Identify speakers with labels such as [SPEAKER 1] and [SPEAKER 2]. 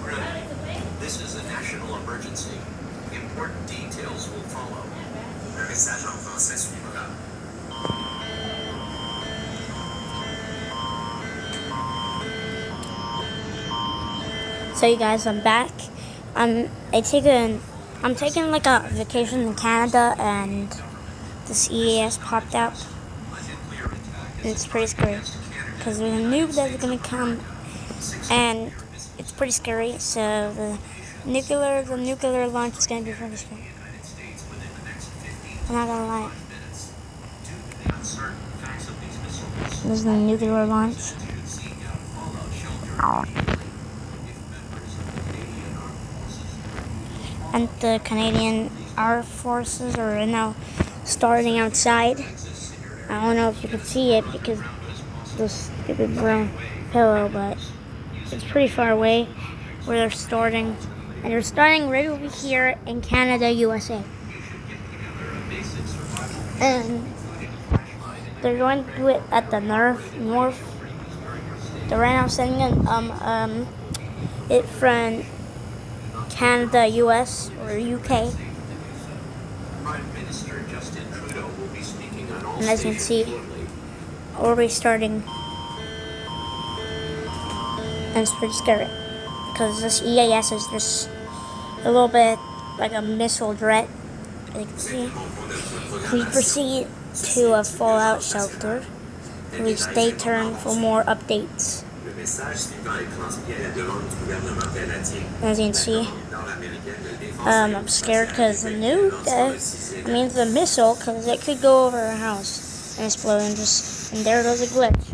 [SPEAKER 1] Programming. This is a national emergency. Important details will follow. Le message en français suivra.
[SPEAKER 2] So you guys, I'm back. I'm taking like a vacation in Canada, and this EAS popped out, and it's pretty scary because there's a nuke that's gonna come, and it's pretty scary. So the nuclear launch is gonna be pretty scary. I'm not gonna lie. This is the nuclear launch. And the Canadian Armed Forces are now starting outside. I don't know if you can see it because of this stupid brown pillow, but it's pretty far away where they're starting. And they're starting right over here in Canada, USA. And they're going to do it at the north. They're right now sending it from Canada, US, or UK. And as you can see, already starting. And it's pretty scary because this EAS is just a little bit like a missile threat. As you can see, we proceed to a fallout shelter. Please stay tuned for more updates. As you can see, I'm scared because the nuke, the missile, because it could go over our house and explode, and there goes a glitch.